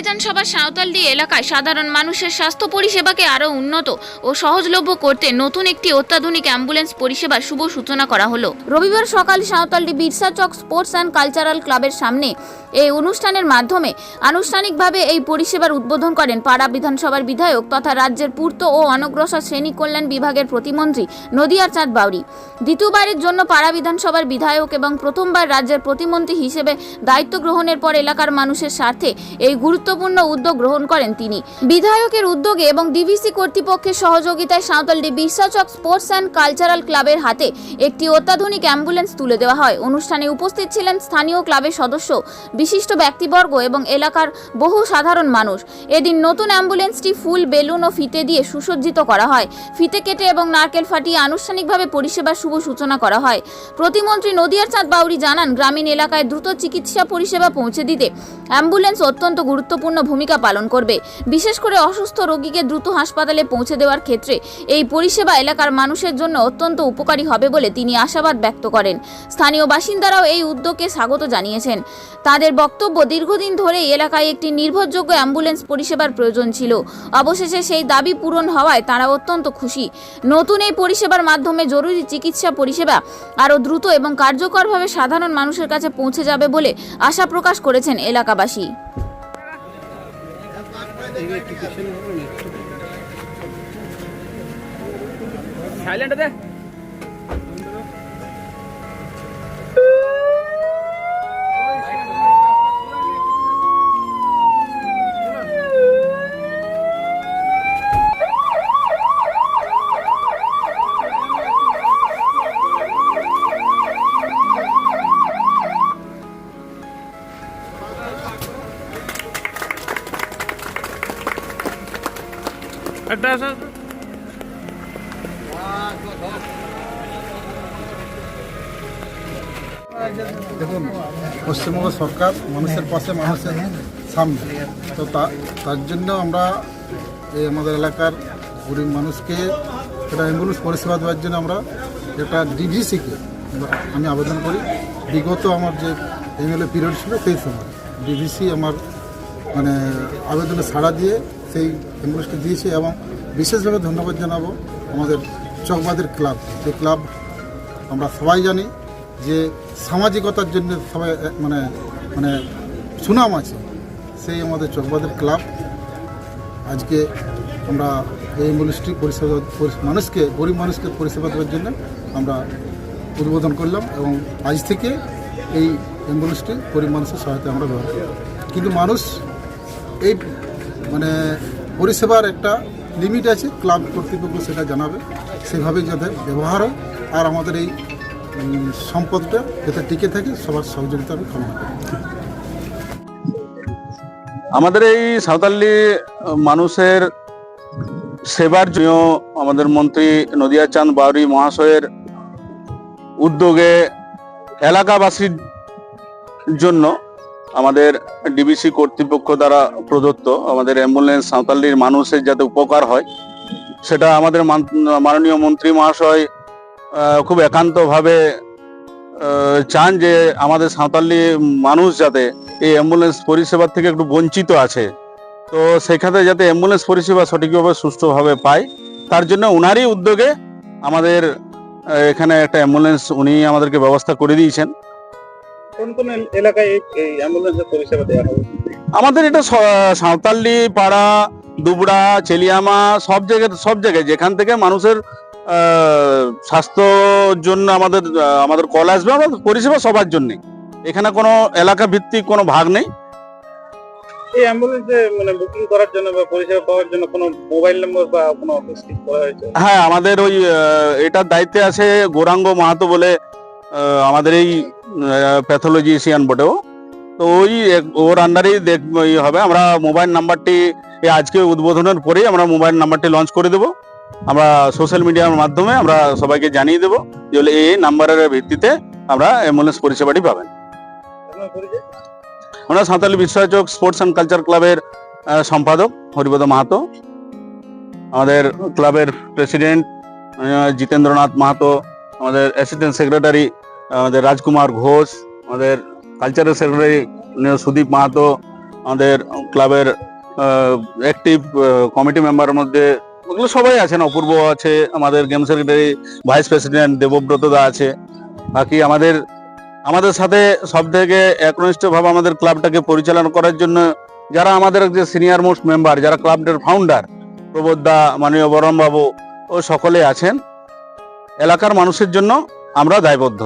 বিধানসভার সাঁওতালডি এলাকায় সাধারণ মানুষের স্বাস্থ্য পরিষেবাকে আরও উন্নত ও সহজলভ্য করতে নতুন একটি অত্যাধুনিক অ্যাম্বুলেন্স পরিষেবার শুভ সূচনা করা হলো। রবিবার সকাল সাঁওতালডি বিরসা চক স্পোর্টস অ্যান্ড কালচারাল ক্লাবের সামনে এই অনুষ্ঠানের মাধ্যমে আনুষ্ঠানিকভাবে এই পরিষেবার উদ্বোধন করেন পাড়া বিধানসভার বিধায়ক তথা রাজ্যের পূর্ত ও অনগ্রসর শ্রেণী কল্যাণ বিভাগের প্রতিমন্ত্রী নদিয়ার চাঁদ বাউরি। দ্বিতীয়বারের জন্য পাড়া বিধানসভার বিধায়ক এবং প্রথমবার রাজ্যের প্রতিমন্ত্রী হিসেবে দায়িত্ব গ্রহণের পর এলাকার মানুষের স্বার্থে এই গুরুত্বপূর্ণ উদ্যোগ গ্রহণ করেন তিনি। বিধায়কের উদ্যোগে এবং ডিভিসি কর্তৃপক্ষের সহযোগিতায় সাঁওতালডি বিরসা চক স্পোর্টস অ্যান্ড কালচারাল ক্লাবের হাতে একটি অত্যাধুনিক অ্যাম্বুলেন্স তুলে দেওয়া হয়। অনুষ্ঠানে উপস্থিত ছিলেন স্থানীয় ক্লাবের সদস্য, বিশিষ্ট ব্যক্তিবর্গ এবং এলাকার বহু সাধারণ মানুষ। এদিন নতুন অ্যাম্বুলেন্সটি ফুল, বেলুন ও ফিতে দিয়ে সুসজ্জিত করা হয়। ফিতে কেটে এবং নারকেল ফাটিয়ে আনুষ্ঠানিকভাবে পরিষেবার শুভ সূচনা করা হয়। প্রতিমন্ত্রী নদিয়ার চাঁদ বাউরি জানান, গ্রামীণ এলাকায় দ্রুত চিকিৎসা পরিষেবা পৌঁছে দিতে অ্যাম্বুলেন্স অত্যন্ত গুরুত্বপূর্ণ ভূমিকা পালন করবে। বিশেষ করে অসুস্থ রোগীকে দ্রুত হাসপাতালে পৌঁছে দেওয়ার ক্ষেত্রে এই পরিষেবা এলাকার মানুষের জন্য অত্যন্ত উপকারী হবে বলে তিনি আশাবাদ ব্যক্ত করেন। স্থানীয় বাসিন্দারাও এই উদ্যোগকে স্বাগত জানিয়েছেন। তাদের বক্তব্য, দীর্ঘদিন ধরে এলাকায় একটি নির্ভরযোগ্য অ্যাম্বুলেন্স পরিষেবার প্রয়োজন ছিল। অবশেষে সেই দাবি পূরণ হওয়ায় তারা অত্যন্ত খুশি। নতুন এই পরিষেবার মাধ্যমে জরুরি চিকিৎসা পরিষেবা আরও দ্রুত এবং কার্যকরভাবে সাধারণ মানুষের কাছে পৌঁছে যাবে বলে আশা প্রকাশ করেছেন এলাকাবাসী। দেখুন, পশ্চিমবঙ্গ সরকার মানুষের পাশে, মানুষের সামনে, তো তার জন্য আমরা এই আমাদের এলাকার গরিব মানুষকে একটা অ্যাম্বুলেন্স পরিষেবা দেওয়ার জন্য আমরা একটা ডিভিসিকে আমি আবেদন করি। বিগত আমার যে এমএলএ পিরিয়ড ছিল সেই সময় ডিভিসি আমার আবেদনে সাড়া দিয়ে সেই অ্যাম্বুলেন্সটা দিয়েছে। এবং বিশেষভাবে ধন্যবাদ জানাবো আমাদের চকবাদের ক্লাব, যে ক্লাব আমরা সবাই জানি যে সামাজিকতার জন্য সবাই সুনাম আছে, সেই আমাদের চকবাদের ক্লাব আজকে আমরা এই অ্যাম্বুলেন্সটি পরিষেবা মানুষকে, গরিব মানুষকে পরিষেবা দেওয়ার জন্য আমরা উদ্বোধন করলাম এবং আজ থেকে এই অ্যাম্বুলেন্সটি গরিব মানুষের সহায়তা আমরা ব্যবহার করি। কিন্তু মানুষ এই পরিষেবার একটা লিমিট আছে, ক্লাব কর্তৃপক্ষ সেটা জানাবে, সেভাবেই যাতে ব্যবহার হয় আর আমাদের এই সম্পদটা যাতে টিকে থাকে, সবার সহযোগিতা আমি কামনা করি। আমাদের এই সাঁওতালডি মানুষের সেবার জন্য আমাদের মন্ত্রী নদিয়ার চাঁদ বাউরি মহাশয়ের উদ্যোগে এলাকাবাসীর জন্য আমাদের ডিবিসি কর্তৃপক্ষ দ্বারা প্রদত্ত আমাদের অ্যাম্বুলেন্স সাঁওতালডির মানুষের যাতে উপকার হয়, সেটা আমাদের মাননীয় মন্ত্রী মহাশয় খুব একান্তভাবে চান যে আমাদের সাঁওতালডি মানুষ যাতে এই অ্যাম্বুলেন্স পরিষেবার থেকে একটু বঞ্চিত আছে, তো সেখানে যাতে অ্যাম্বুলেন্স পরিষেবা সঠিকভাবে সুষ্ঠুভাবে পায়, তার জন্য ওনারই উদ্যোগে আমাদের এখানে একটা অ্যাম্বুলেন্স উনি আমাদেরকে ব্যবস্থা করে দিয়েছেন। কোন কোন এলাকায় এই অ্যাম্বুলেন্সের পরিষেবা দেওয়া হবে? আমাদের এটা সাঁওতালডি, পাড়া, দুবড়া, চেলিয়ামা, সব জায়গায় যেখান থেকে মানুষের স্বাস্থ্যর জন্য আমাদের কল আসবে, আমাদের পরিষেবা সবার জন্য, এখানে কোনো এলাকা ভিত্তিক কোনো ভাগ নেই। এই অ্যাম্বুলেন্সে বুকিং করার জন্য বা পরিষেবা পাওয়ার জন্য কোনো মোবাইল নম্বর বা কোনো অফিস ঠিক করা হয়েছে? হ্যাঁ, আমাদের ওই এটার দায়িত্বে আছে গৌরাঙ্গ মাহাতো বলে আমাদের এই প্যাথোলজিশিয়ান বটেও, তো ওর আন্ডারেই হবে। আমরা মোবাইল নাম্বারটি আজকে উদ্বোধনের পরেই আমরা মোবাইল নাম্বারটি লঞ্চ করে দেবো। আমরা সোশ্যাল মিডিয়ার মাধ্যমে আমরা সবাইকে জানিয়ে দেবো যে এই নাম্বারের ভিত্তিতে আমরা অ্যাম্বুলেন্স পরিষেবাটি পাবেন। আমরা সাঁওতালডি বিরসা চক স্পোর্টস অ্যান্ড কালচার ক্লাবের সম্পাদক হরিপদ মাহাতো, আমাদের ক্লাবের প্রেসিডেন্ট জিতেন্দ্রনাথ মাহাতো, আমাদের অ্যাসিস্ট্যান্ট সেক্রেটারি আমাদের রাজকুমার ঘোষ, আমাদের কালচারাল সেক্রেটারি সুদীপ মাহাতো, আমাদের ক্লাবের অ্যাক্টিভ কমিটি মেম্বারের মধ্যে ওগুলো সবাই আছেন। অপূর্ব আছে, আমাদের game secretary vice president Debabrata da আছে। বাকি আমাদের সাথে সব থেকে একনিষ্ঠভাবে আমাদের ক্লাবটাকে পরিচালনা করার জন্য যারা আমাদের যে সিনিয়র মোস্ট মেম্বার, যারা ক্লাবটার ফাউন্ডার প্রবোধ দা, মাননীয় বরণ বাবু ও সকলে আছেন। এলাকার মানুষের জন্য আমরা দায়বদ্ধ।